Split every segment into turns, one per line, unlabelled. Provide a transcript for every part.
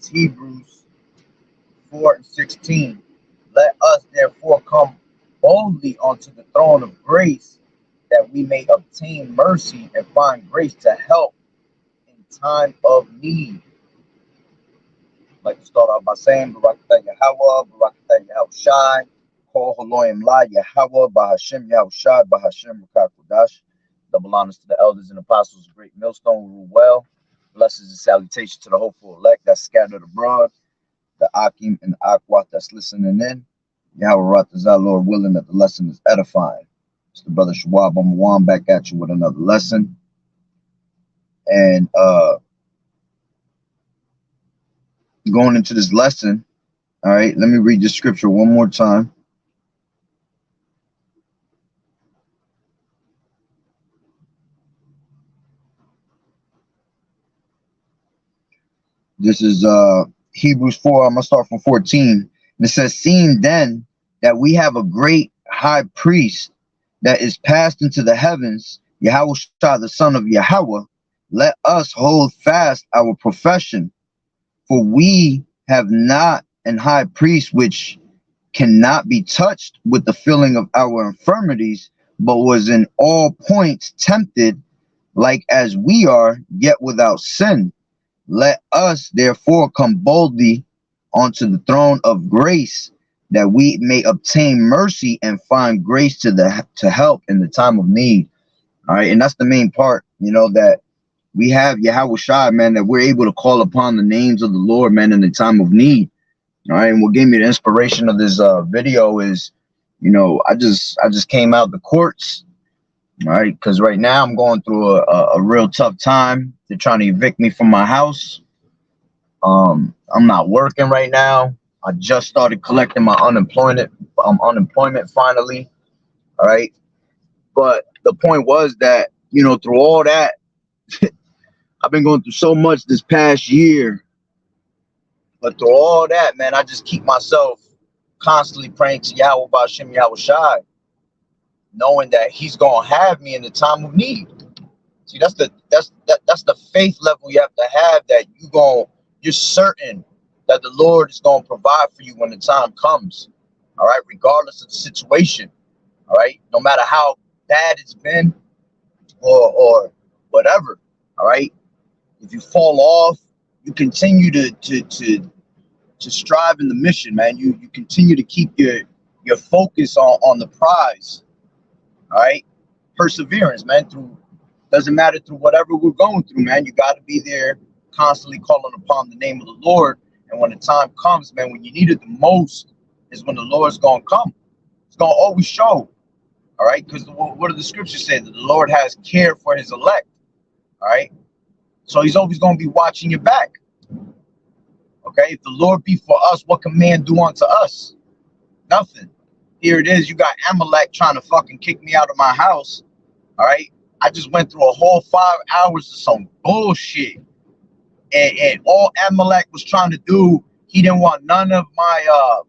It's Hebrews 4:16. Let us therefore come boldly unto the throne of grace, that we may obtain mercy and find grace to help in time of need. I'd like to start off by saying, Barakatah Yahawah, Barakatah Yahawashi, Kol Haloyim La Yahawah, Bahashem Yahawashi, Bahashem Rakakodash. Double honors to the elders and apostles of Great Millstone who rule well. Blessings and salutations to the hopeful elect that's scattered abroad, the Akim and the Akwat that's listening in. Yahweh Ratazah, Lord willing that the lesson is edifying. It's the brother Shawab Amawan back at you with another lesson. And going into this lesson, all right, let me read the scripture one more time. This is Hebrews 4. I'm going to start from 14. And it says, seeing then that we have a great high priest that is passed into the heavens, Yahawashi, the son of Yahweh, let us hold fast our profession. For we have not an high priest which cannot be touched with the feeling of our infirmities, but was in all points tempted like as we are, yet without sin. Let us therefore come boldly onto the throne of grace, that we may obtain mercy and find grace to help in the time of need. All right, and that's the main part, you know, that we have Yahawashi, man, that we're able to call upon the names of the Lord, man, in the time of need. All right, and what gave me the inspiration of this video is, you know, I just came out the courts. All right, because right now I'm going through a real tough time. They're trying to evict me from my house. I'm not working right now. I just started collecting my unemployment finally. All right, but the point was that, you know, through all that, I've been going through so much this past year. But through all that, man, I just keep myself constantly praying to Yahweh Ba'ashem Yahawashi, knowing that He's gonna have me in the time of need. See, that's the faith level you have to have, that you're certain that the Lord is gonna provide for you when the time comes. All right, regardless of the situation. All right, no matter how bad it's been or whatever. All right, if you fall off, you continue to strive in the mission, man. You continue to keep your focus on the prize. All right, perseverance, man. Doesn't matter through whatever we're going through, man. You got to be there, constantly calling upon the name of the Lord. And when the time comes, man, when you need it the most, is when the Lord's gonna come. It's gonna always show. All right, because what do the scriptures say? That the Lord has care for His elect. All right, so He's always gonna be watching your back. Okay, if the Lord be for us, what can man do unto us? Nothing. Here it is. You got Amalek trying to fucking kick me out of my house. All right, I just went through a whole 5 hours of some bullshit, and all Amalek was trying to do, he didn't want none of my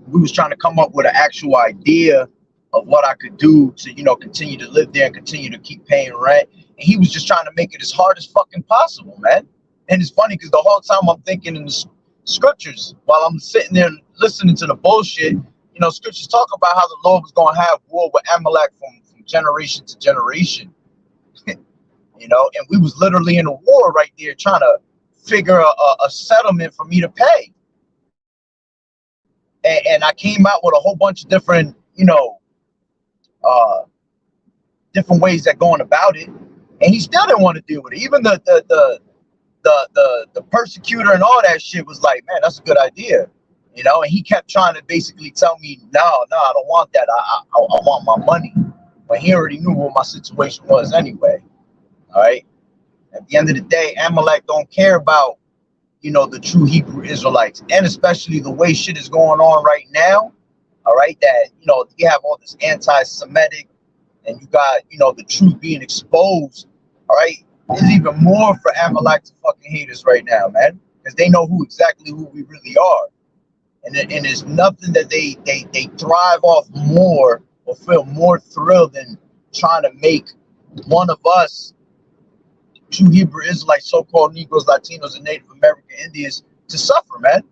we was trying to come up with an actual idea of what I could do to, you know, continue to live there and continue to keep paying rent. And he was just trying to make it as hard as fucking possible, man. And it's funny because the whole time I'm thinking in the scriptures, while I'm sitting there listening to the bullshit, you know, scriptures talk about how the Lord was going to have war with Amalek from generation to generation. You know, and we was literally in a war right there trying to figure a settlement for me to pay. And I came out with a whole bunch of different, you know, different ways that going about it, and he still didn't want to deal with it. Even the persecutor and all that shit was like, man, that's a good idea, you know. And he kept trying to basically tell me, no, I don't want that. I want my money. But he already knew what my situation was anyway. All right. At the end of the day, Amalek don't care about, you know, the true Hebrew Israelites, and especially the way shit is going on right now. All right, that, you know, you have all this anti-Semitic, and you got, you know, the truth being exposed. All right, there's even more for Amalek to fucking hate us right now, man, because they know exactly who we really are, and there's nothing that they thrive off more or feel more thrilled than trying to make one of us true Hebrew Israelites, so-called Negroes, Latinos, and Native American Indians to suffer, man.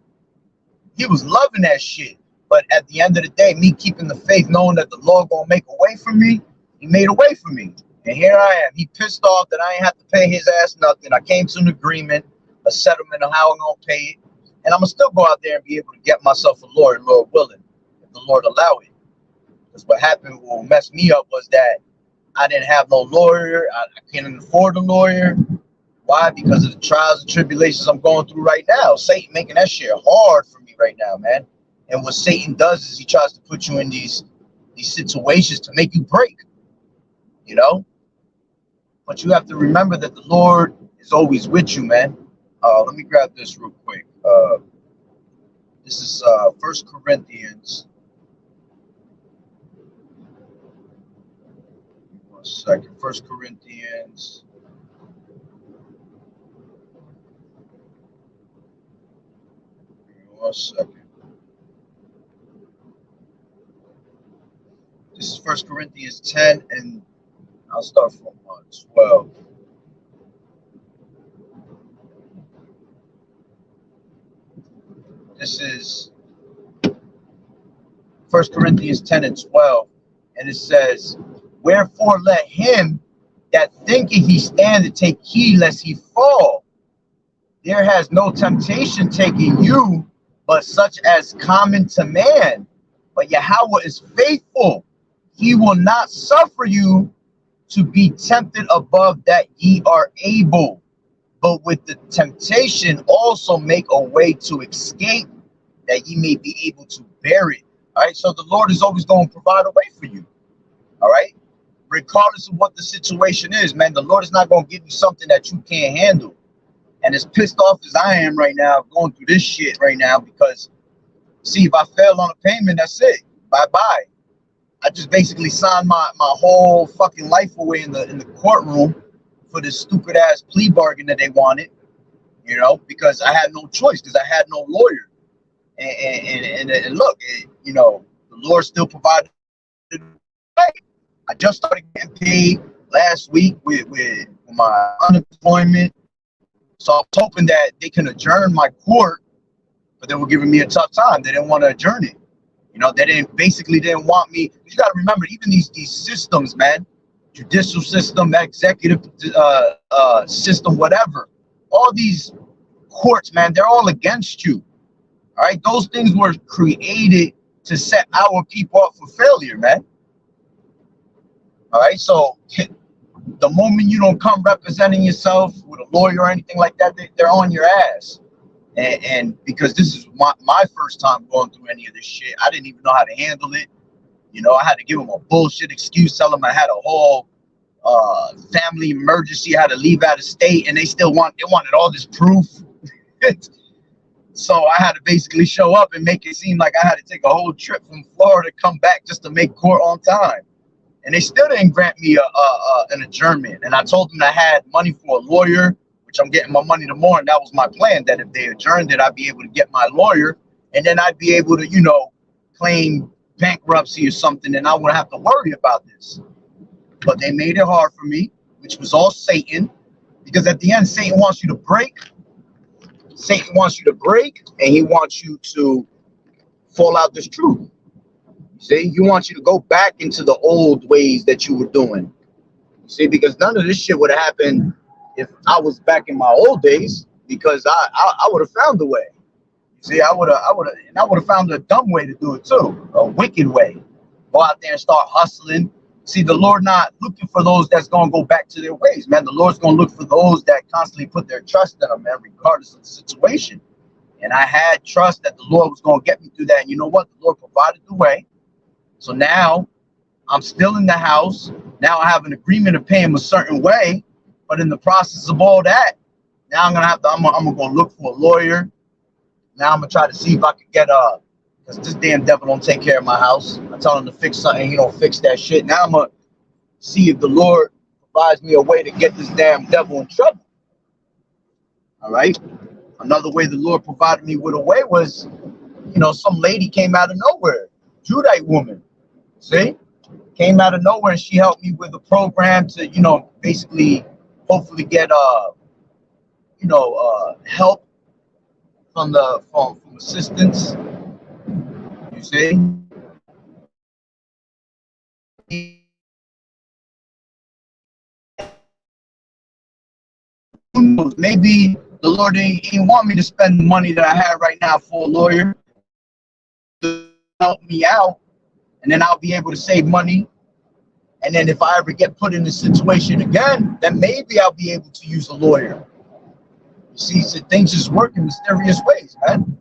He was loving that shit. But at the end of the day, me keeping the faith, knowing that the Lord gonna make a way for me, he made a way for me. And here I am. He pissed off that I ain't have to pay his ass nothing. I came to an agreement, a settlement of how I'm gonna pay it. And I'm gonna still go out there and be able to get myself a lawyer, Lord willing, if the Lord allow it. Because what happened, what messed me up was that I didn't have no lawyer. I can't afford a lawyer. Why? Because of the trials and tribulations I'm going through right now. Satan making that shit hard for me right now, man. And what Satan does is he tries to put you in these situations to make you break, you know? But you have to remember that the Lord is always with you, man. Let me grab this real quick. This is 1 Corinthians. One second. 1 Corinthians. One second. This is 1 Corinthians 10, and I'll start from 12. This is 1 Corinthians 10 and 12, and it says, "Wherefore let him that thinketh he standeth take heed lest he fall. There has no temptation taken you, but such as common to man. But Yahweh is faithful. He will not suffer you to be tempted above that ye are able, but with the temptation also make a way to escape, that ye may be able to bear it." All right, so the Lord is always going to provide a way for you. All right, regardless of what the situation is, man, the Lord is not going to give you something that you can't handle. And as pissed off as I am right now, going through this shit right now, because see, if I fail on a payment, that's it. Bye-bye. I just basically signed my whole fucking life away in the courtroom for this stupid ass plea bargain that they wanted, you know, because I had no choice, because I had no lawyer. And look, you know, the Lord still provided. I just started getting paid last week with my unemployment. So I was hoping that they can adjourn my court, but they were giving me a tough time. They didn't want to adjourn it. You know, they didn't want me. You got to remember, even these systems, man, judicial system, executive system, whatever, all these courts, man, they're all against you. All right, those things were created to set our people up for failure, man. All right, so the moment you don't come representing yourself with a lawyer or anything like that, they're on your ass. And because this is my first time going through any of this shit, I didn't even know how to handle it. You know, I had to give them a bullshit excuse, tell them I had a whole family emergency, I had to leave out of state, and they wanted all this proof. So I had to basically show up and make it seem like I had to take a whole trip from Florida to come back just to make court on time. And they still didn't grant me an adjournment. And I told them I had money for a lawyer, which I'm getting my money tomorrow. And that was my plan, that if they adjourned it, I'd be able to get my lawyer. And then I'd be able to, you know, claim bankruptcy or something. And I wouldn't have to worry about this. But they made it hard for me, which was all Satan. Because at the end, Satan wants you to break. Satan wants you to break, and he wants you to fall out this truth. See, he wants you to go back into the old ways that you were doing. See, because none of this shit would have happened if I was back in my old days, because I would have found a way. See, I would have found a dumb way to do it too, a wicked way. Go out there and start hustling. See, the Lord not looking for those that's gonna go back to their ways, man. The Lord's gonna look for those that constantly put their trust in him, man, regardless of the situation. And I had trust that the Lord was gonna get me through that. And you know what? The Lord provided the way. So now I'm still in the house. Now I have an agreement to pay him a certain way. But in the process of all that, now I'm gonna go look for a lawyer. Now I'm gonna try to see if I can get because this damn devil don't take care of my house. I tell him to fix something, he don't fix that shit. Now I'm gonna see if the Lord provides me a way to get this damn devil in trouble. All right. Another way the Lord provided me with a way was, you know, some lady came out of nowhere, Judite woman. See, came out of nowhere, and she helped me with a program to, you know, basically hopefully get help from assistance. You see, who knows? Maybe the Lord ain't want me to spend the money that I have right now for a lawyer to help me out, and then I'll be able to save money. And then if I ever get put in this situation again, then maybe I'll be able to use a lawyer. You see, so things just work in mysterious ways, man.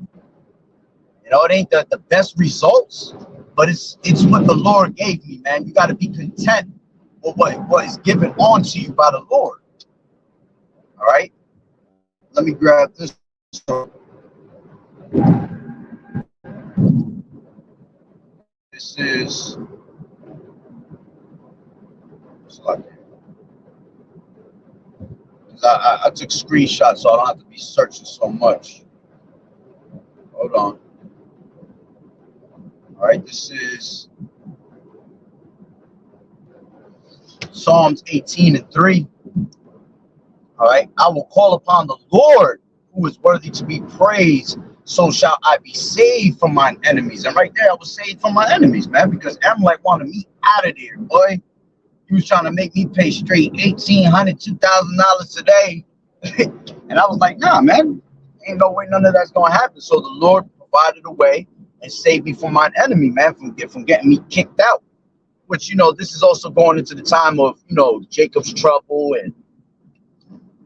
You know, it ain't the best results, but it's what the Lord gave me, man. You got to be content with what is given onto you by the Lord. All right? Let me grab this. This is I took screenshots, so I don't have to be searching so much. Hold on. All right, this is Psalms 18:3. All right, I will call upon the Lord who is worthy to be praised, so shall I be saved from mine enemies. And right there, I was saved from my enemies, man, because Amalek wanted me out of there, boy. He was trying to make me pay straight $1,800, $2,000 a day. And I was like, nah, man, ain't no way none of that's going to happen. So the Lord provided a way and saved me from my enemy, man, from getting me kicked out. Which, you know, this is also going into the time of, you know, Jacob's trouble and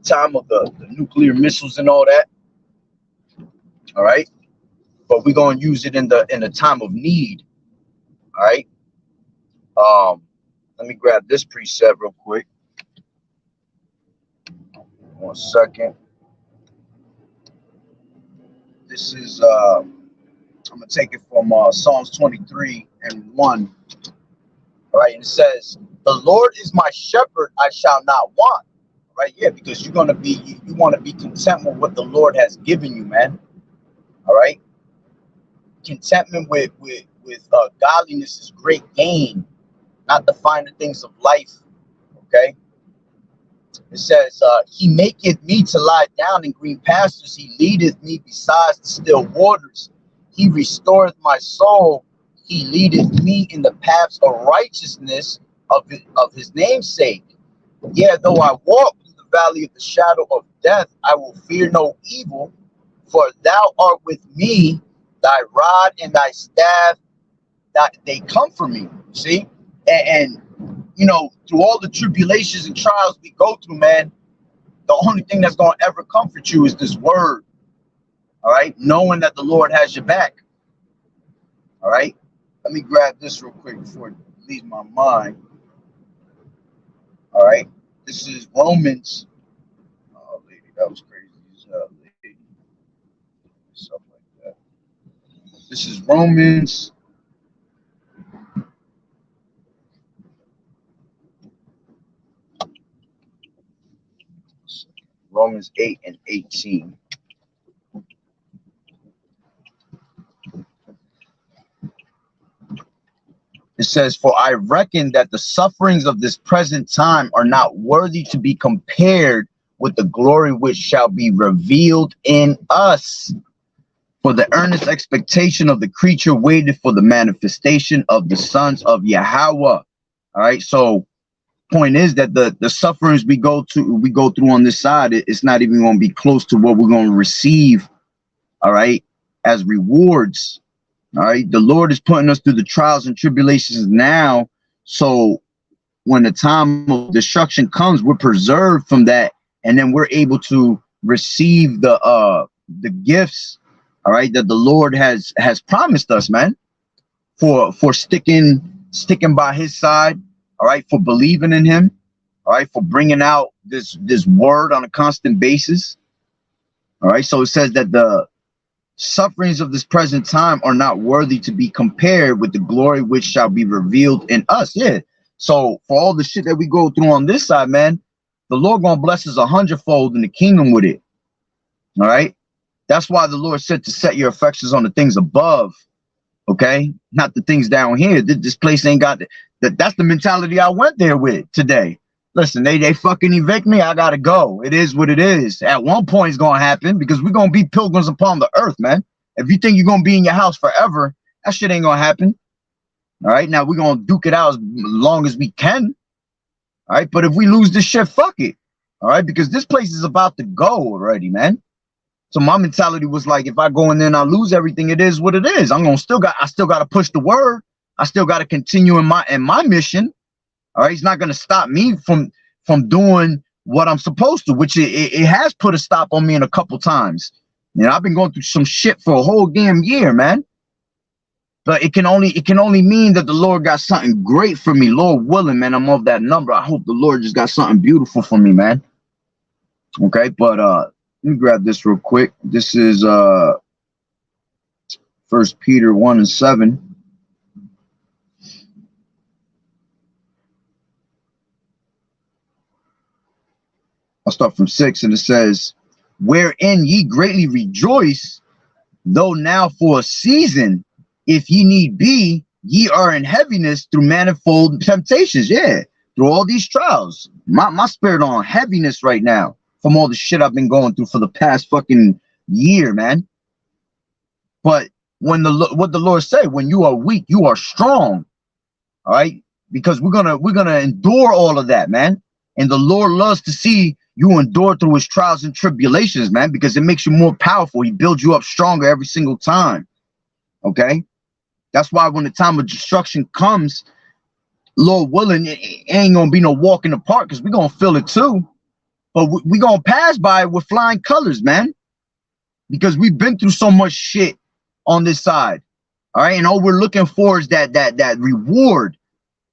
time of the nuclear missiles and all that. All right. But we're going to use it in the time of need. All right. Let me grab this precept real quick. 1 second. This is I'm gonna take it from Psalms 23:1. All right, and it says, "The Lord is my shepherd; I shall not want." Right, yeah, because you want to be content with what the Lord has given you, man. All right, contentment with godliness is great gain, not the finer things of life. Okay. It says, he maketh me to lie down in green pastures. He leadeth me beside the still waters. He restoreth my soul. He leadeth me in the paths of righteousness of his name's sake. Yeah, though I walk through the valley of the shadow of death, I will fear no evil, for thou art with me. Thy rod and thy staff, that they comfort me. See? And you know, through all the tribulations and trials we go through, man, the only thing that's going to ever comfort you is this word. All right, knowing that the Lord has your back. All right, let me grab this real quick before it leaves my mind. All right, this is Romans. Oh, lady, that was crazy. Lady. Something like that. This is Romans. Romans 8:18. It says, "For I reckon that the sufferings of this present time are not worthy to be compared with the glory which shall be revealed in us. For the earnest expectation of the creature waited for the manifestation of the sons of Yahawah." All right, so point is that the sufferings we go through on this side, it's not even going to be close to what we're going to receive, all right, as rewards. All right, the Lord is putting us through the trials and tribulations now, so when the time of destruction comes, we're preserved from that, and then we're able to receive the gifts, all right, that the Lord has promised us, man, for sticking by his side, all right, for believing in him, all right, for bringing out this word on a constant basis. All right, so it says that the sufferings of this present time are not worthy to be compared with the glory which shall be revealed in us. Yeah, so for all the shit that we go through on this side, man, the Lord gonna bless us 100-fold in the kingdom with it. All right, that's why the Lord said to set your affections on the things above, okay, not the things down here. This place ain't got that. That's the mentality I went there with today. Listen, they fucking evict me, I gotta go. It is what it is. At one point it's gonna happen because we're gonna be pilgrims upon the earth, man. If you think you're gonna be in your house forever, that shit ain't gonna happen. All right, now we're gonna duke it out as long as we can. All right, but if we lose this shit, fuck it. All right, because this place is about to go already, man. So my mentality was like, if I go in there and I lose everything, it is what it is. I still got to push the word. I still got to continue in my mission. All right, it's not gonna stop me from doing what I'm supposed to, which it has put a stop on me in a couple times. You know, I've been going through some shit for a whole damn year, man. But it can only mean that the Lord got something great for me. Lord willing, man, I'm of that number. I hope the Lord just got something beautiful for me, man. Okay, but let me grab this real quick. This is 1 Peter 1:7. I'll start from 6, and it says, wherein ye greatly rejoice, though now for a season, if ye need be, ye are in heaviness through manifold temptations. Yeah, through all these trials. My spirit on heaviness right now from all the shit I've been going through for the past fucking year, man. But when what the Lord said, when you are weak, you are strong. All right, because we're gonna endure all of that, man. And the Lord loves to see you endure through his trials and tribulations, man, because it makes you more powerful. He builds you up stronger every single time. Okay, that's why when the time of destruction comes, Lord willing, it ain't gonna be no walk in the park, because we're gonna feel it too. But we're gonna pass by it with flying colors, man, because we've been through so much shit on this side. All right, and all we're looking for is that reward.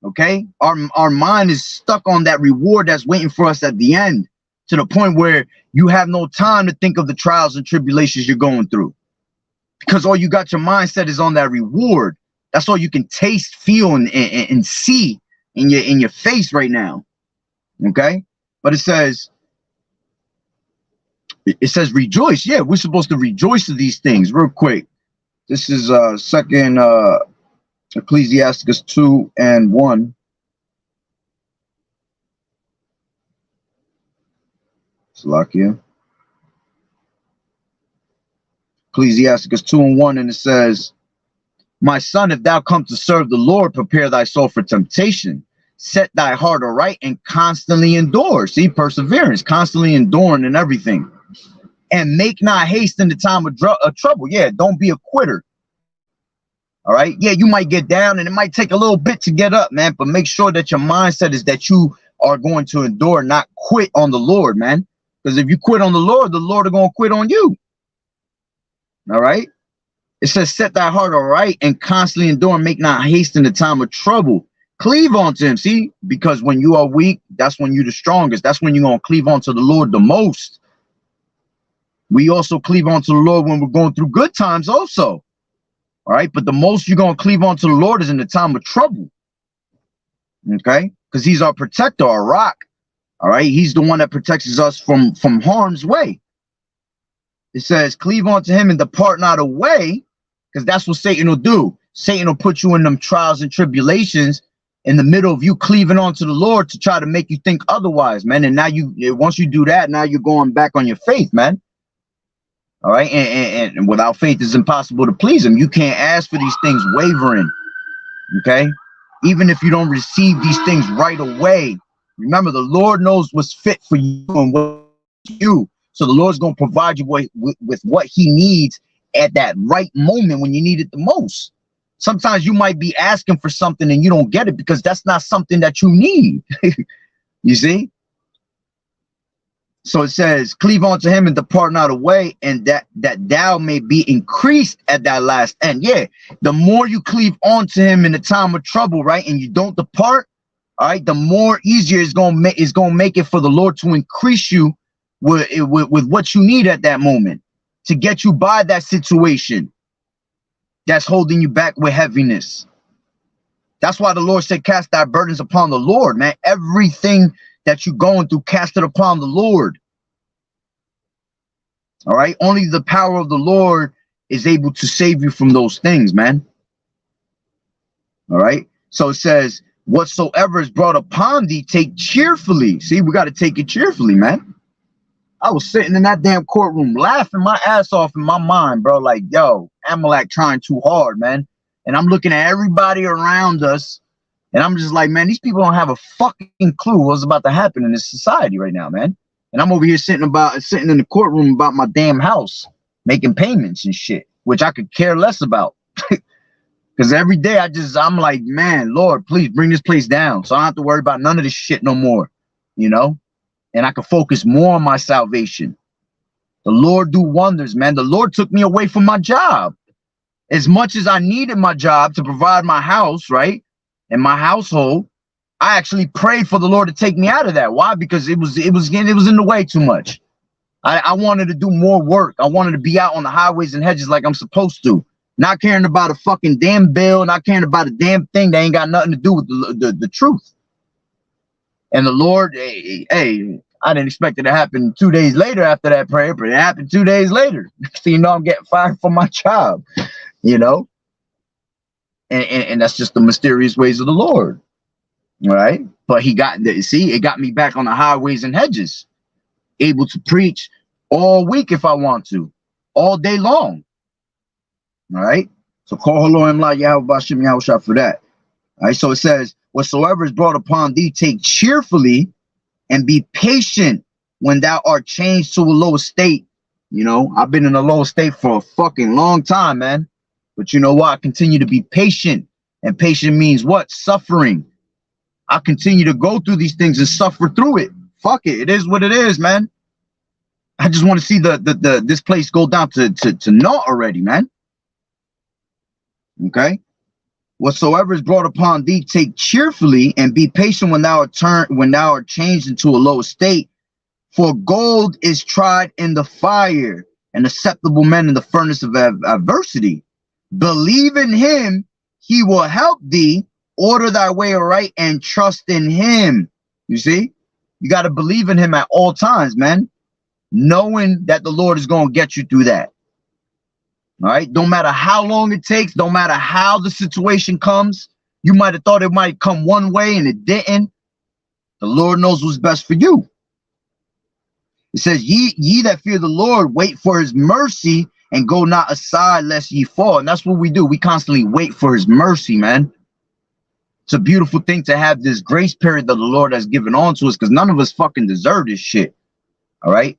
Okay, our mind is stuck on that reward that's waiting for us at the end, to the point where you have no time to think of the trials and tribulations you're going through, because all you got your mindset is on that reward. That's all you can taste, feel, and see in your face right now. Okay, but it says rejoice. Yeah, we're supposed to rejoice of these things. Real quick, this is second Ecclesiasticus 2:1. Salakia. Ecclesiasticus 2:1, and it says, my son, if thou come to serve the Lord, prepare thy soul for temptation. Set thy heart aright and constantly endure. See, perseverance, constantly enduring and everything. And make not haste in the time of trouble. Yeah, don't be a quitter. All right. Yeah, you might get down and it might take a little bit to get up, man. But make sure that your mindset is that you are going to endure, not quit on the Lord, man. Because if you quit on the Lord are going to quit on you. All right. It says, set thy heart aright and constantly endure, and make not haste in the time of trouble. Cleave unto him. See, because when you are weak, that's when you're the strongest. That's when you're going to cleave onto the Lord the most. We also cleave onto the Lord when we're going through good times also. All right, but the most you're going to cleave onto the Lord is in the time of trouble. Okay, because he's our protector, our rock. All right, he's the one that protects us from harm's way. It says, cleave unto him and depart not away, because that's what Satan will do. Satan will put you in them trials and tribulations in the middle of you cleaving onto the Lord to try to make you think otherwise, man. And now once you do that, now you're going back on your faith, man. All right, and without faith, it's impossible to please him. You can't ask for these things wavering. Okay, even if you don't receive these things right away, remember the Lord knows what's fit for you and what you. So the Lord's going to provide you with what he needs at that right moment when you need it the most. Sometimes you might be asking for something and you don't get it because that's not something that you need. You see? So it says, cleave unto him and depart not away, and that thou may be increased at that last end. Yeah, the more you cleave onto him in the time of trouble, right, and you don't depart, all right, the more easier it's gonna make it for the Lord to increase you with what you need at that moment to get you by that situation that's holding you back with heaviness. That's why the Lord said, cast thy burdens upon the Lord, man. Everything that you're going through, cast it upon the Lord. All right, only the power of the Lord is able to save you from those things, man. All right, so it says, Whatsoever is brought upon thee, take cheerfully. See, we got to take it cheerfully, man. I was sitting in that damn courtroom laughing my ass off in my mind, bro. Like, yo, Amalek trying too hard, man. And I'm looking at everybody around us, and I'm just like, man, these people don't have a fucking clue what's about to happen in this society right now, man. And I'm over here sitting in the courtroom about my damn house, making payments and shit, which I could care less about. Because every day I'm like, man, Lord, please bring this place down so I don't have to worry about none of this shit no more, you know? And I can focus more on my salvation. The Lord do wonders, man. The Lord took me away from my job. As much as I needed my job to provide my house, right? And my household, I actually prayed for the Lord to take me out of that. Why? Because it was in the way too much. I wanted to do more work. I wanted to be out on the highways and hedges like I'm supposed to. Not caring about a fucking damn bill, not caring about a damn thing that ain't got nothing to do with the truth. And the Lord, hey, I didn't expect it to happen 2 days later after that prayer, but it happened 2 days later. So, you know, I'm getting fired from my job, you know? And that's just the mysterious ways of the Lord, right? But he got, see, it got me back on the highways and hedges, able to preach all week if I want to, all day long. All right. So call Elohim la Yahweh Bashim Yahushua for that. All right. So it says, whatsoever is brought upon thee, take cheerfully and be patient when thou art changed to a lower state. You know, I've been in a lower state for a fucking long time, man. But you know what? I continue to be patient. And patient means what? Suffering. I continue to go through these things and suffer through it. Fuck it. It is what it is, man. I just want to see this place go down to naught already, man. Okay, whatsoever is brought upon thee, take cheerfully and be patient when thou art changed into a low estate. For gold is tried in the fire, and acceptable men in the furnace of adversity. Believe in him, he will help thee. Order thy way aright and trust in him. You see, you got to believe in him at all times, man, knowing that the Lord is going to get you through that. All right, don't matter how long it takes, don't matter how the situation comes. You might have thought it might come one way and it didn't. The Lord knows what's best for you. It says, ye that fear the Lord, wait for his mercy and go not aside lest ye fall. And that's what we do. We constantly wait for his mercy, man. It's a beautiful thing to have this grace period that the Lord has given on to us, because none of us fucking deserve this shit. All right.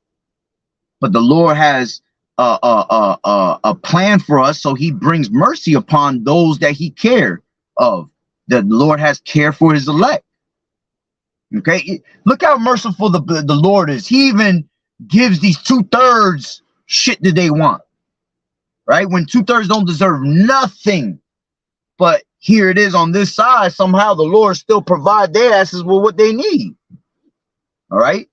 But the Lord has a plan for us, so he brings mercy upon those that he care of. The Lord has care for his elect. Okay, look how merciful the Lord is. He even gives these 2/3 shit that they want, right? When 2/3 don't deserve nothing, but here it is on this side. Somehow the Lord still provide their asses with what they need. All right.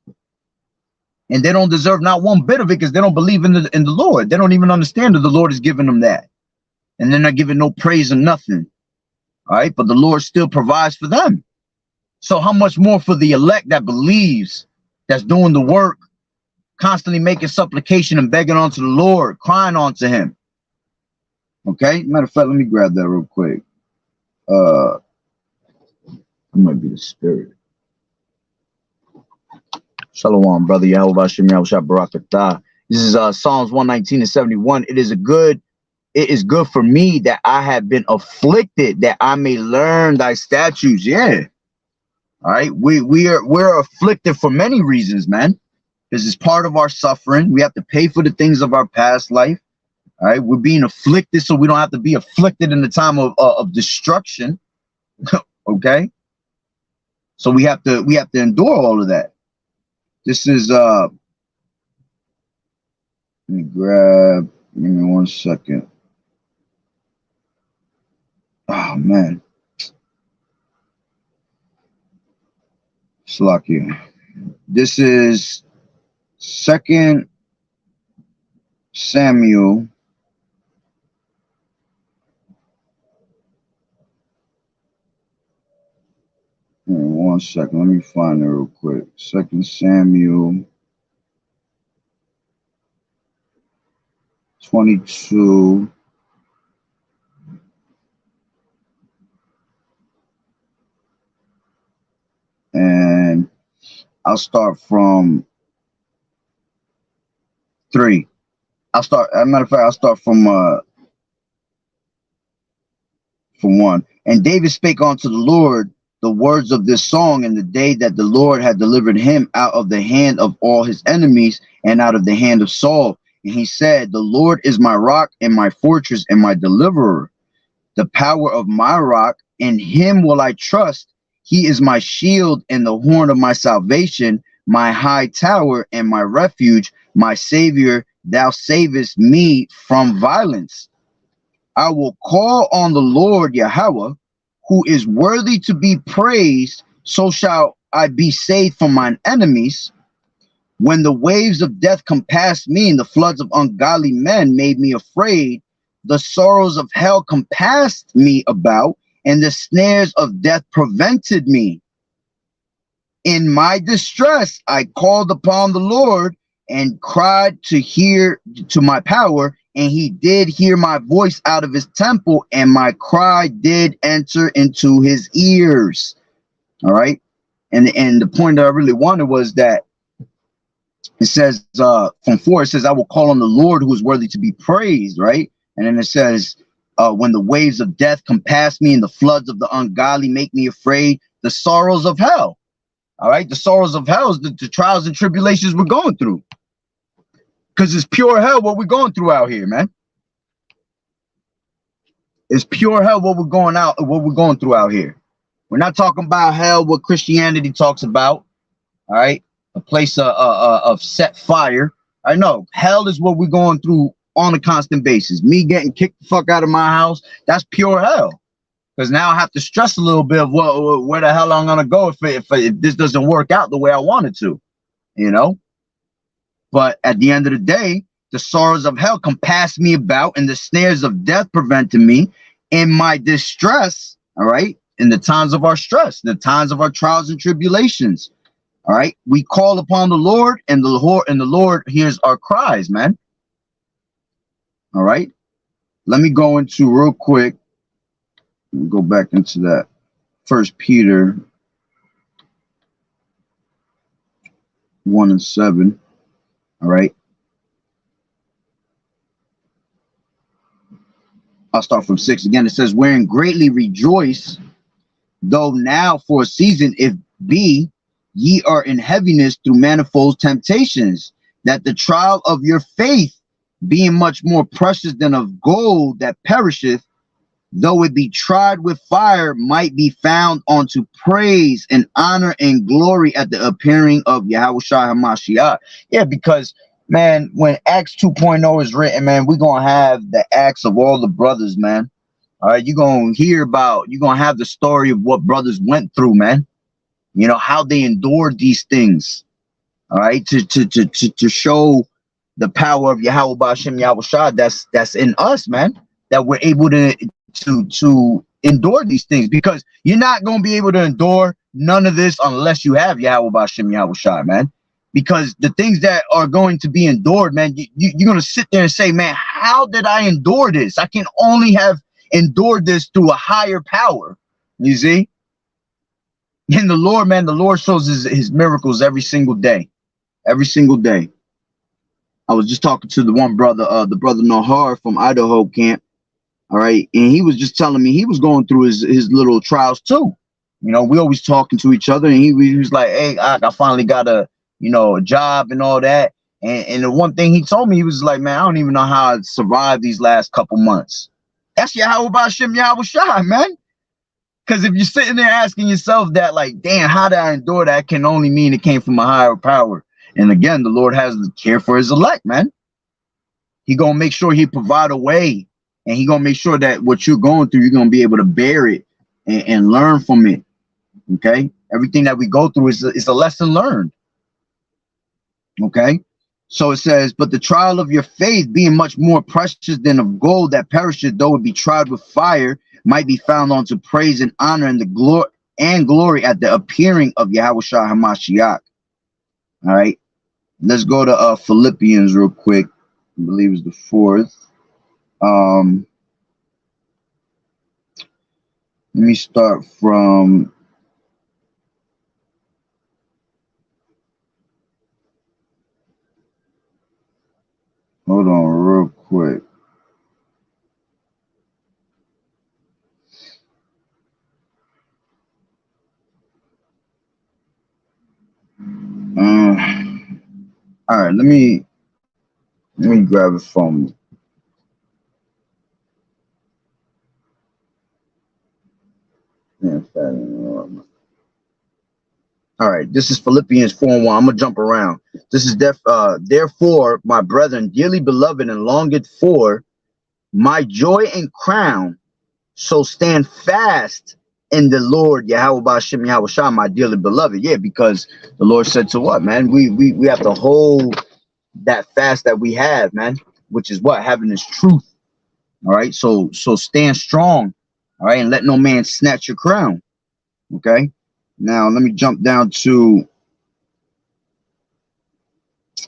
And they don't deserve not one bit of it because they don't believe in the Lord. They don't even understand that the Lord is giving them that. And they're not giving no praise or nothing. All right. But the Lord still provides for them. So how much more for the elect that believes, that's doing the work, constantly making supplication and begging onto the Lord, crying onto him. Okay. Matter of fact, let me grab that real quick. It might be the spirit. Shalom, brother. Yahweh Bashim Yahushua Barakatah. This is Psalms 119:71. It is good for me that I have been afflicted, that I may learn thy statutes. Yeah. All right. We're afflicted for many reasons, man. This is part of our suffering. We have to pay for the things of our past life. All right. We're being afflicted so we don't have to be afflicted in the time of destruction. Okay. So we have to endure all of that. This is let me give me 1 second. Oh man. Slakia. This is 2 Samuel 1 second. Let me find it real quick. 2 Samuel 22. I'll start from 3. I'll start, as a matter of fact, I'll start from 1. And David spake unto the Lord the words of this song in the day that the Lord had delivered him out of the hand of all his enemies and out of the hand of Saul. And he said, the Lord is my rock and my fortress and my deliverer, the power of my rock, in him will I trust. He is my shield and the horn of my salvation, my high tower and my refuge, my savior. Thou savest me from violence. I will call on the Lord Yahweh, who is worthy to be praised. So shall I be saved from mine enemies. When the waves of death compassed me and the floods of ungodly men made me afraid, the sorrows of hell compassed me about, and the snares of death prevented me. In my distress, I called upon the Lord and cried to my power, and he did hear my voice out of his temple, and my cry did enter into his ears. All right. And the point that I really wanted was that it says from 4, it says, I will call on the Lord who is worthy to be praised, right? And then it says, when the waves of death compass me and the floods of the ungodly make me afraid, the sorrows of hell. All right, the sorrows of hell is the trials and tribulations we're going through. Because it's pure hell what we're going through out here, man. It's pure hell what we're going through out here. We're not talking about hell what Christianity talks about. All right, a place of set fire. I know hell is what we're going through on a constant basis. Me getting kicked the fuck out of my house, that's pure hell. Because now I have to stress a little bit of where the hell I'm gonna go if this doesn't work out the way I want it to, you know. But at the end of the day, the sorrows of hell compassed me about, and the snares of death prevented me. In my distress, all right, in the times of our stress, the times of our trials and tribulations, all right, we call upon the Lord, and the Lord hears our cries, man. All right, let me go into real quick. Go back into that 1 Peter 1:7. All right. I'll start from 6 again. It says, wherein greatly rejoice, though now for a season, if be ye are in heaviness through manifold temptations, that the trial of your faith, being much more precious than of gold that perisheth, though it be tried with fire, might be found unto praise and honor and glory at the appearing of Yahawashi HaMashiach. Yeah, because, man, when Acts 2.0 is written, man, we're going to have the acts of all the brothers, man. All right, you're going to hear about, you're going to have the story of what brothers went through, man. You know, how they endured these things. All right, to show the power of Yahweh Ba'Shem Yahushua that's in us, man, that we're able to endure these things, because you're not going to be able to endure none of this unless you have Yahweh Ba'Shem Yahushua, man. Because the things that are going to be endured, man, you're going to sit there and say, man, how did I endure this? I can only have endured this through a higher power. You see? And the Lord, man, the Lord shows his miracles every single day. Every single day. I was just talking to the one brother, the brother Nahar from Idaho camp. All right. And he was just telling me he was going through his little trials too. You know, we always talking to each other, and he was like, hey, I finally got a job and all that. And the one thing he told me, he was like, man, I don't even know how I survived these last couple months. That's Yahweh Ba'Shem Yahushua, man. Because if you're sitting there asking yourself that, like, damn, how did I endure that? Can only mean it came from a higher power. And again, the Lord has the care for his elect, man. He gonna make sure he provide a way, and he gonna make sure that what you're going through, you're gonna be able to bear it and learn from it. Okay, everything that we go through is a lesson learned. Okay, so it says, but the trial of your faith, being much more precious than of gold that perisheth, though it be tried with fire, might be found unto praise and honor and the glory at the appearing of Yahawashi HaMashiach. All right, let's go to Philippians real quick. I believe it's the 4th. Let me start from Hold on real quick. All right, let me grab it from. Yeah, all right, this is Philippians 4:1. I'm gonna jump around. This is therefore, my brethren, dearly beloved and longed for, my joy and crown. So stand fast in the Lord, Yahawah, my dearly beloved. Yeah, because the Lord said to what, man? We have to hold that fast that we have, man, which is what? Having this truth. All right. So stand strong. All right, and let no man snatch your crown. Okay. Now let me jump down to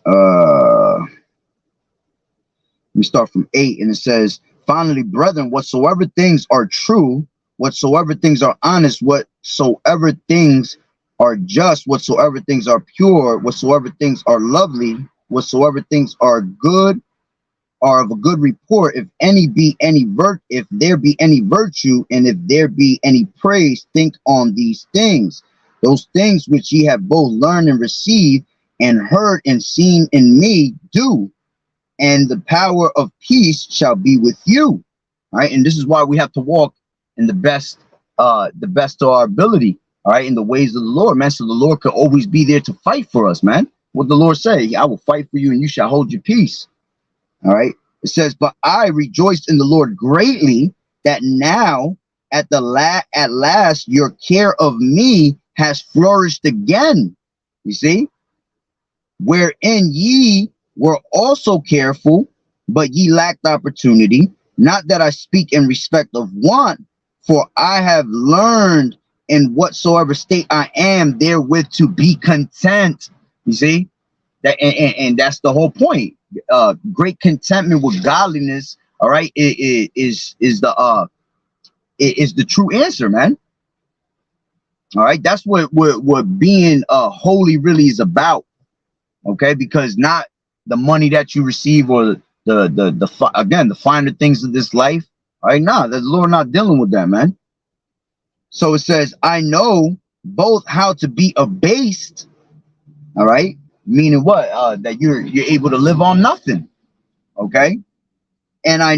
let me start from 8, and it says, finally, brethren, whatsoever things are true, whatsoever things are honest, whatsoever things are just, whatsoever things are pure, whatsoever things are lovely, whatsoever things are good, are of a good report, if there be any virtue, and if there be any praise, think on these things. Those things which ye have both learned and received and heard and seen in me, do, and the power of peace shall be with you. All right, and this is why we have to walk in the best of our ability, all right, in the ways of the Lord, man, so the Lord could always be there to fight for us, man. What the Lord say, I will fight for you and you shall hold your peace. All right, it says, but I rejoiced in the Lord greatly that now at last your care of me has flourished again. You see, wherein ye were also careful, but ye lacked opportunity. Not that I speak in respect of want, for I have learned in whatsoever state I am therewith to be content. You see that, and that's the whole point. Great contentment with godliness. All right, is the true answer, man. All right, that's what being holy really is about. Okay, because not the money that you receive or the finer things of this life. All right, nah, the Lord not dealing with that, man. So it says, I know both how to be abased. All right, meaning what? That you're able to live on nothing. Okay, and I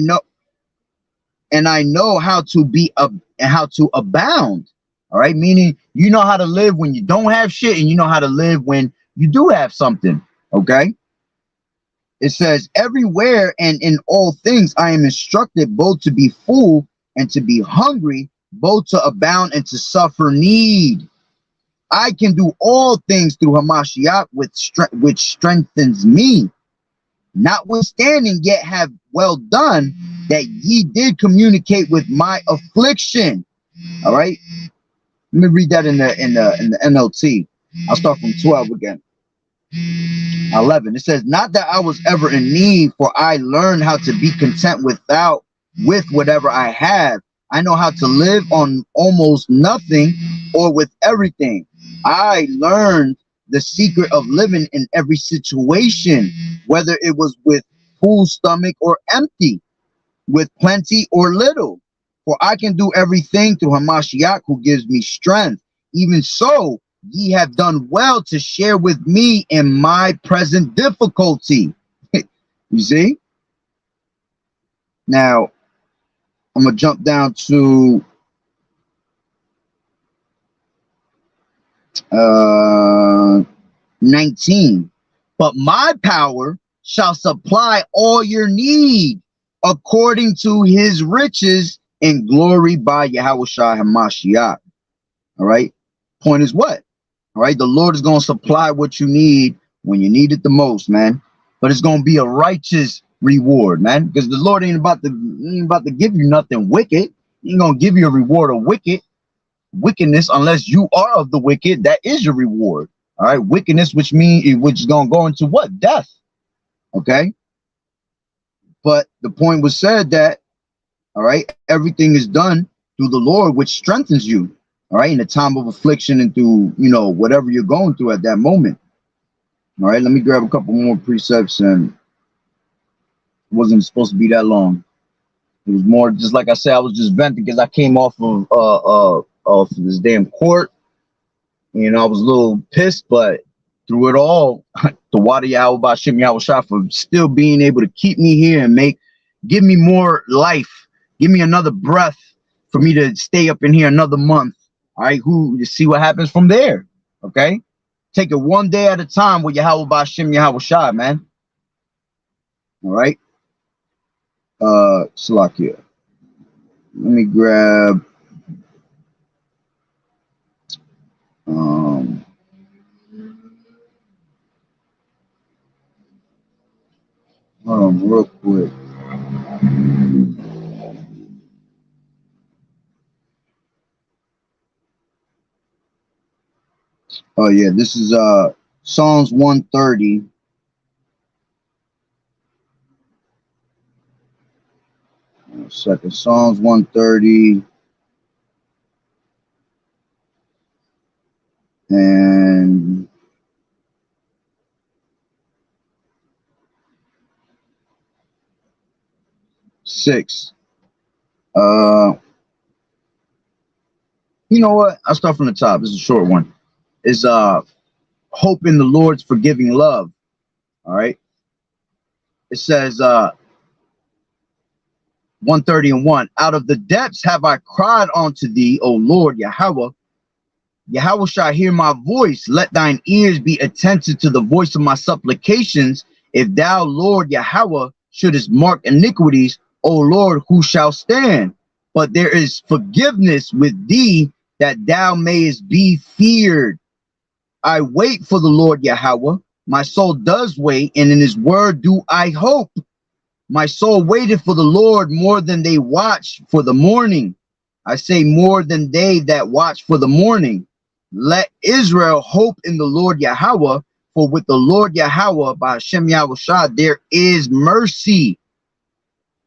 know how to be and how to abound. All right, meaning you know how to live when you don't have shit, and you know how to live when you do have something. Okay. It says, everywhere and in all things I am instructed both to be full and to be hungry, both to abound and to suffer need. I can do all things through Hamashiach, which strengthens me. Notwithstanding, yet have well done that ye did communicate with my affliction. All right. Let me read that in the NLT. I'll start from 12 again. 11. It says, not that I was ever in need, for I learned how to be content with whatever I have. I know how to live on almost nothing or with everything. I learned the secret of living in every situation, whether it was with full stomach or empty, with plenty or little. For I can do everything through Hamashiach who gives me strength. Even so, ye have done well to share with me in my present difficulty. You see? Now, I'm going to jump down to 19. But my power shall supply all your need according to his riches in glory by Yahawashi Hamashiach. All right? Point is what? All right, the Lord is going to supply what you need when you need it the most, man. But it's going to be a righteous reward, man, because the Lord ain't about to give you nothing wicked. He ain't going to give you a reward of wickedness unless you are of the wicked. That is your reward. All right, wickedness, which is going to go into what? Death. Okay. But the point was said that, all right, everything is done through the Lord, which strengthens you. All right, in a time of affliction and through, whatever you're going through at that moment. All right, let me grab a couple more precepts and It wasn't supposed to be that long. It was more just like I said, I was just venting because I came off this damn court. You know, I was a little pissed, but through it all, the water YAHAWAH'S for still being able to keep me here and give me more life, give me another breath for me to stay up in here another month. All right, you see what happens from there. Okay, take it one day at a time with YAHAWAH'S, man. All right, Salakia. Let me grab hold on real quick. Oh yeah, this is Psalms 130. One second, Psalms 130 and 6. You know what? I'll start from the top. This is a short one. Is hope in the Lord's forgiving love. All right. It says 130:1. Out of the depths have I cried unto thee, O Lord Yahweh. Yahweh shall hear my voice. Let thine ears be attentive to the voice of my supplications. If thou, Lord Yahweh, shouldest mark iniquities, O Lord, who shall stand? But there is forgiveness with thee, that thou mayest be feared. I wait for the Lord Yahweh. My soul does wait, and in his word do I hope. My soul waited for the Lord more than they watch for the morning. I say more than they that watch for the morning. Let Israel hope in the Lord Yahweh, for with the Lord Yahweh, by Hashem Yahushua, there is mercy,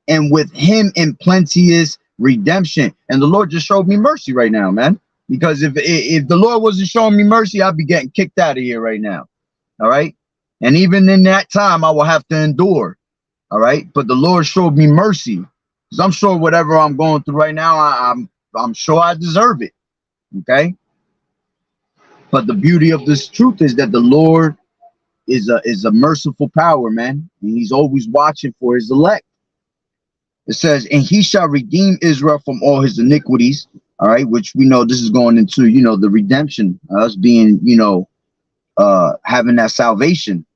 and with him in plenteous redemption. And the Lord just showed me mercy right now, man. Because if the Lord wasn't showing me mercy, I'd be getting kicked out of here right now. All right. And even in that time, I will have to endure. All right. But the Lord showed me mercy, because I'm sure whatever I'm going through right now, I'm sure I deserve it. Okay. But the beauty of this truth is that the Lord is a merciful power, man. And he's always watching for his elect. It says, and he shall redeem Israel from all his iniquities. All right, which we know this is going into, you know, the redemption, us being, you know, having that salvation.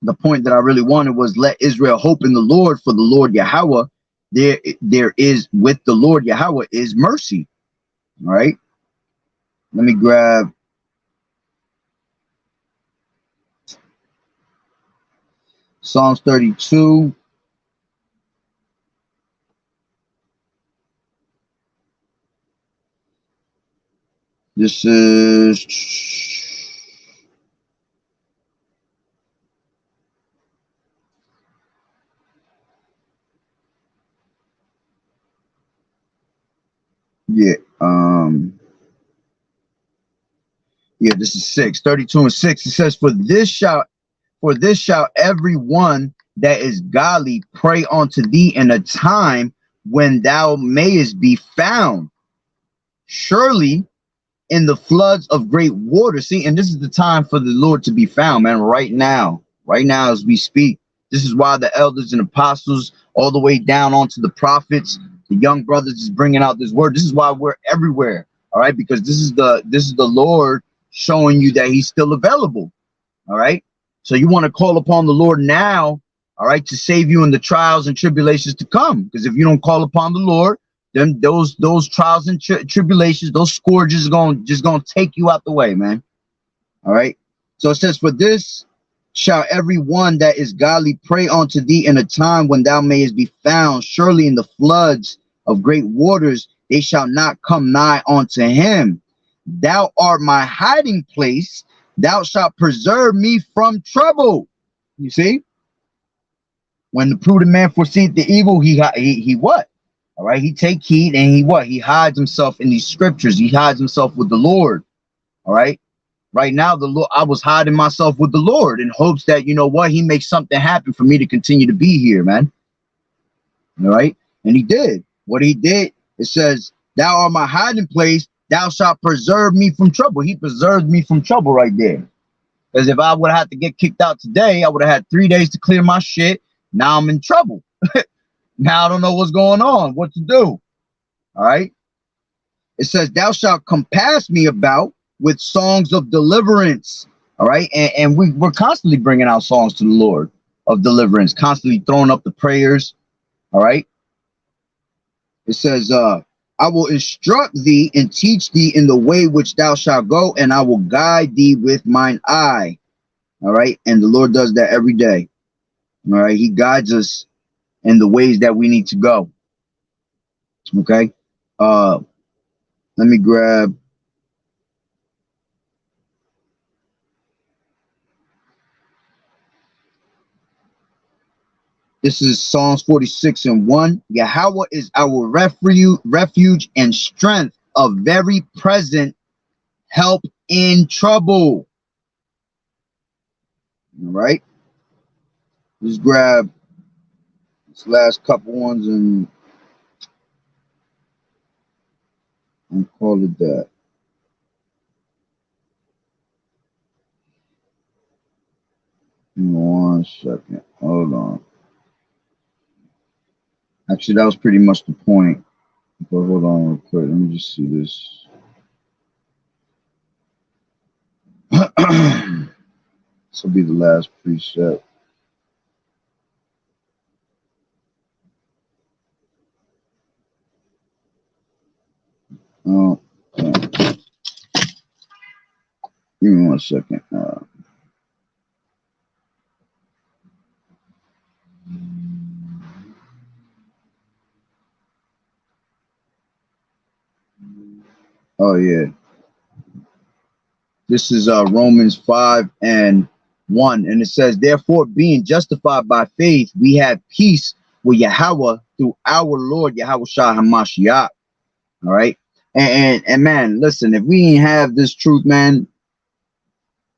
The point that I really wanted was let Israel hope in the Lord, for the Lord Yahweh, there is with the Lord Yahweh is mercy. All right, let me grab Psalms 32. This is this is 6, 32 and 6. It says, for this shall every one that is godly pray unto thee in a time when thou mayest be found. Surely in the floods of great water. See, and this is the time for the Lord to be found, man. Right now as we speak. This is why the elders and apostles, all the way down onto the prophets, the young brothers is bringing out this word. This is why we're everywhere. All right, because this is the Lord showing you that he's still available. All right, so you want to call upon the Lord now, all right, to save you in the trials and tribulations to come. Because if you don't call upon the Lord, then those trials and tribulations, those scourges are just gonna take you out the way, man. All right. So it says, for this shall every one that is godly pray unto thee in a time when thou mayest be found. Surely in the floods of great waters they shall not come nigh unto him. Thou art my hiding place. Thou shalt preserve me from trouble. You see, when the prudent man foreseeth the evil, he what? All right, he take heed, and he hides himself in these scriptures. He hides himself with the Lord. All right, right now, the Lord, I was hiding myself with the Lord in hopes that, you know what, he makes something happen for me to continue to be here, man. All right. And he did. What he did, it says, thou art my hiding place. Thou shalt preserve me from trouble. He preserved me from trouble right there. Because if I would have had to get kicked out today, I would have had 3 days to clear my shit. Now I'm in trouble. Now I don't know what's going on, what to do. All right. It says, thou shalt compass me about with songs of deliverance. All right. And we're constantly bringing out songs to the Lord of deliverance, constantly throwing up the prayers. All right. It says, I will instruct thee and teach thee in the way which thou shalt go, and I will guide thee with mine eye. All right. And the Lord does that every day. All right. He guides us in the ways that we need to go. Okay. Let me grab. This is Psalms 46:1. Yahweh is our refuge and strength, a very present help in trouble. All right. Let's grab this last couple ones and call it that. One second. Hold on. Actually, that was pretty much the point. But hold on real quick. Let me just see this. This will be the last precept. Oh, give me 1 second. Oh yeah, this is Romans 5:1, and it says, therefore, being justified by faith, we have peace with Yahweh through our Lord Yahawashi HaMashiach. All right, and man, listen, if we didn't have this truth, man,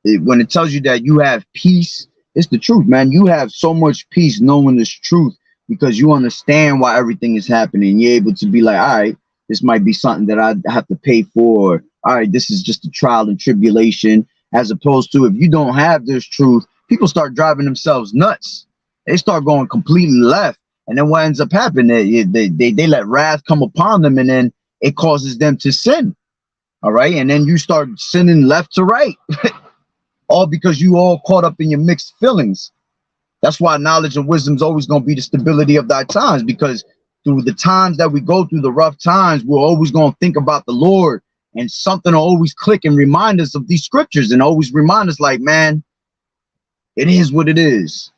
when it tells you that you have peace, it's the truth, man. You have so much peace knowing this truth because you understand why everything is happening. You're able to be like, all right, this might be something that I have to pay for. All right, this is just a trial and tribulation, as opposed to if you don't have this truth, people start driving themselves nuts. They start going completely left. And then what ends up happening, they let wrath come upon them, and then it causes them to sin. All right. And then you start sinning left to right, all because you all caught up in your mixed feelings. That's why knowledge and wisdom is always going to be the stability of thy times, because through the times that we go through, the rough times, we're always going to think about the Lord, and something will always click and remind us of these scriptures and always remind us like, man, it is what it is.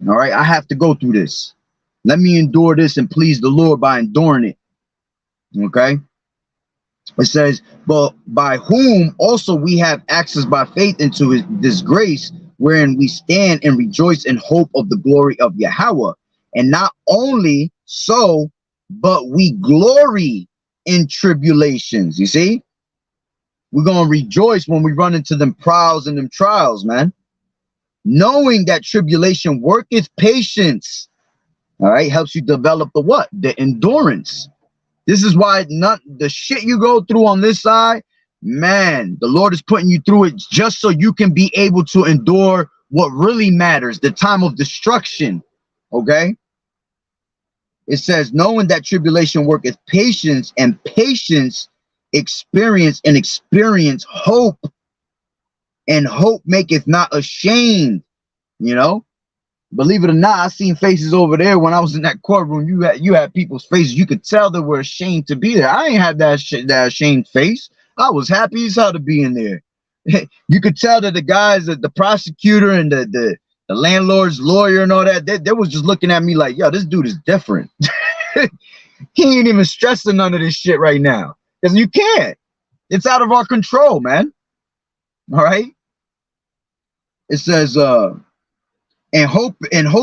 All right. I have to go through this. Let me endure this and please the Lord by enduring it. Okay. It says, but by whom also we have access by faith into this grace, wherein we stand and rejoice in hope of the glory of Yahweh. And not only so, but we glory in tribulations. You see, we're going to rejoice when we run into them trials and them trials, man. Knowing that tribulation worketh patience. All right. Helps you develop the what? The endurance. This is why not the shit you go through on this side, man, the Lord is putting you through it just so you can be able to endure what really matters, the time of destruction. Okay. It says, knowing that tribulation worketh patience, and patience experience, and experience hope, and hope maketh not ashamed. You know, believe it or not, I seen faces over there when I was in that courtroom. You had people's faces. You could tell they were ashamed to be there. I ain't had that ashamed face. I was happy as hell to be in there. You could tell that the guys, the prosecutor and the landlord's lawyer and all that, they was just looking at me like, yo, this dude is different. He ain't even stressing none of this shit right now. Because you can't. It's out of our control, man. All right. It says, and hope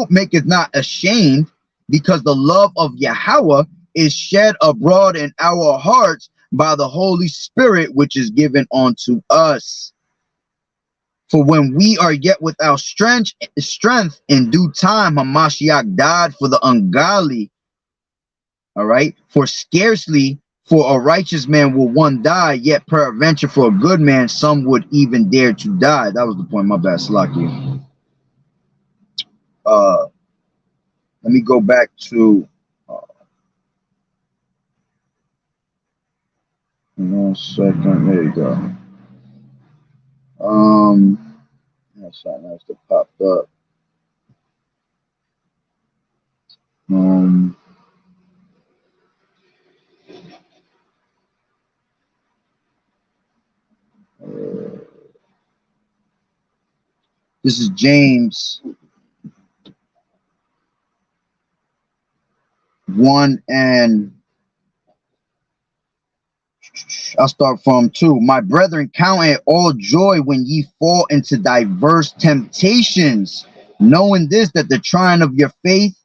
maketh not ashamed, because the love of Yahweh is shed abroad in our hearts by the Holy Spirit, which is given unto us. For when we are yet without strength, in due time, Hamashiach died for the ungodly. All right. For scarcely for a righteous man will one die, yet peradventure for a good man, some would even dare to die. That was the point. My bad, Slaki. Let me go back to 1 second. There you go. That's something else that popped up. This is James 1, and I'll start from 2. My brethren, count it all joy when ye fall into diverse temptations, knowing this, that the trying of your faith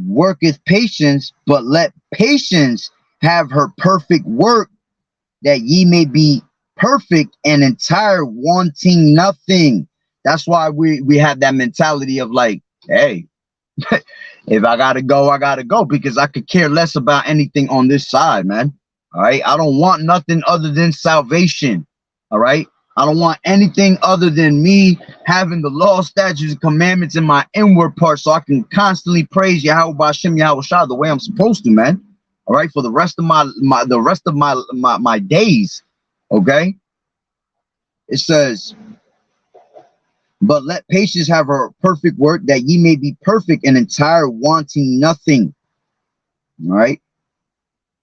worketh patience, but let patience have her perfect work, that ye may be perfect and entire, wanting nothing. That's why we have that mentality of like, hey, if I gotta go, I gotta go, because I could care less about anything on this side, man. All right. I don't want nothing other than salvation. All right. I don't want anything other than me having the law, statutes, and commandments in my inward part, so I can constantly praise Yahweh B'Shem Yahweh Shah the way I'm supposed to, man. All right, for the rest of my days. Okay. It says, but let patience have her perfect work, that ye may be perfect and entire, wanting nothing. All right.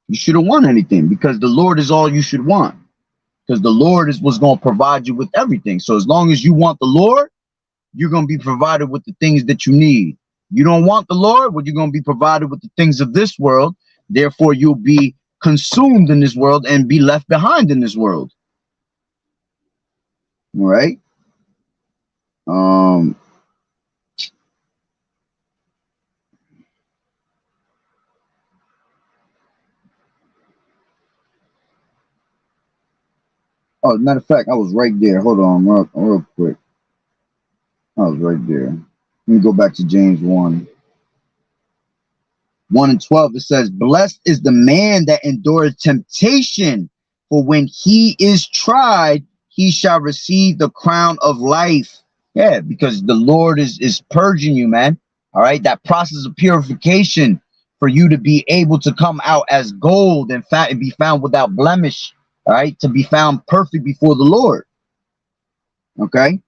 You shouldn't want anything, because the Lord is all you should want. Because the Lord is what's going to provide you with everything. So as long as you want the Lord, you're going to be provided with the things that you need. You don't want the Lord, well, you're going to be provided with the things of this world. Therefore, you'll be consumed in this world and be left behind in this world. All right. Oh, as a matter of fact, I was right there. Hold on real quick. I was right there. Let me go back to James 1. 1 and 12, it says, blessed is the man that endureth temptation, for when he is tried, he shall receive the crown of life. Yeah, because the Lord is purging you, man. All right, that process of purification for you to be able to come out as gold and be found without blemish. All right, to be found perfect before the Lord. Okay.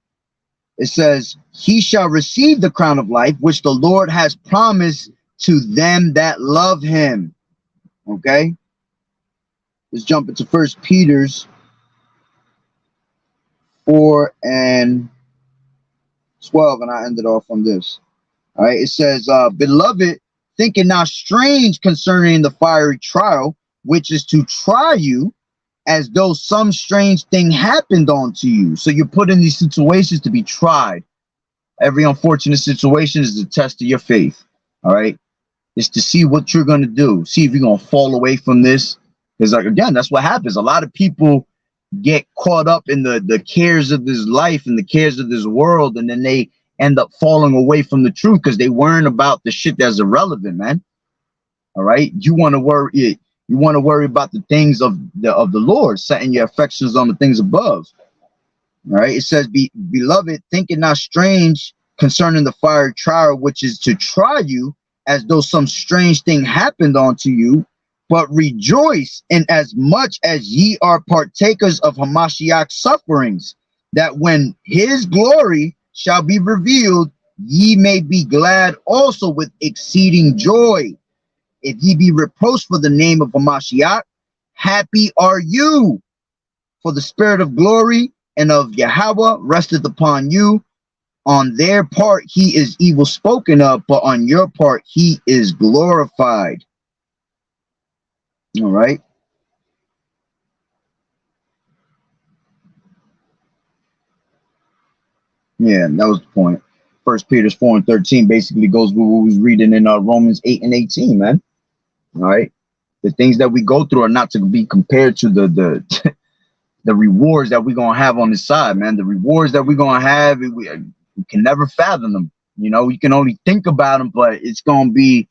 It says, he shall receive the crown of life, which the Lord has promised to them that love him. Okay. Let's jump into 1 Peter's 4 and 12, and I ended off on this. All right. It says, beloved, think it not strange concerning the fiery trial, which is to try you, as though some strange thing happened unto you. So you're put in these situations to be tried. Every unfortunate situation is a test of your faith. All right. It's to see what you're going to do. See if you're going to fall away from this. Because, like, again, that's what happens. A lot of people get caught up in the cares of this life and the cares of this world, and then they end up falling away from the truth because they worrying about the shit that's irrelevant, man. All right. You want to worry. You want to worry about the things of the Lord, setting your affections on the things above. All right. It says, beloved, think it not strange concerning the fiery trial, which is to try you, as though some strange thing happened unto you, but rejoice in as much as ye are partakers of Hamashiach's sufferings, that when his glory shall be revealed, ye may be glad also with exceeding joy. If ye be reproached for the name of Hamashiach, happy are you, for the spirit of glory and of Yahweh resteth upon you. On their part he is evil spoken of, but on your part he is glorified. All right. Yeah, that was the point. 1 Peter 4 and 13 basically goes with what we was reading in Romans 8 and 18, man. All right. The things that we go through are not to be compared to the the rewards that we're gonna have on this side, man. The rewards that we're gonna have, we can never fathom them. You know, you can only think about them, but it's gonna be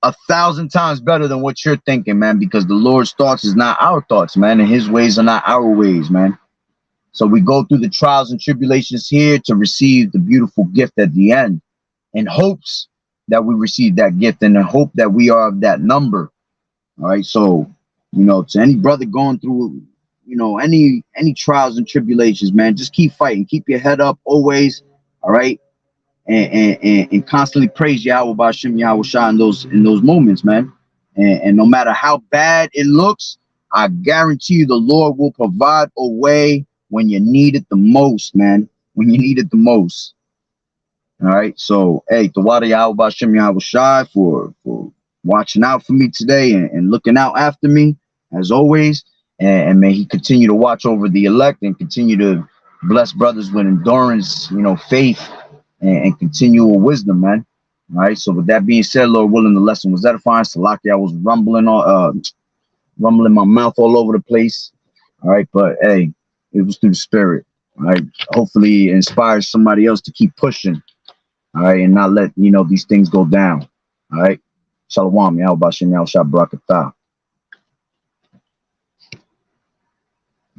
1,000 times better than what you're thinking, man, because the Lord's thoughts is not our thoughts, man, and his ways are not our ways, man. So we go through the trials and tribulations here to receive the beautiful gift at the end, in hopes that we receive that gift and in hope that we are of that number. All right. So, you know, to any brother going through, you know, any trials and tribulations, man, just keep fighting, keep your head up always. All right. And constantly praise Yahweh Ba'Shem Yahweh Shah in those moments, man. And no matter how bad it looks, I guarantee you the Lord will provide a way when you need it the most, man. When you need it the most. All right. So, hey, Tawada Yahweh Ba'Shem Yahweh Shah for watching out for me today and looking out after me as always. And may he continue to watch over the elect and continue to bless brothers with endurance, you know, faith and continual wisdom, man. All right. So with that being said, Lord willing, the lesson was edifying. Salaki, I was rumbling my mouth all over the place. All right. But hey, it was through the spirit. All right. Hopefully it inspires somebody else to keep pushing. All right. And not let, you know, these things go down. All right. Shalom. Yahweh Ba'Shem Yahweh Shah Barakatah.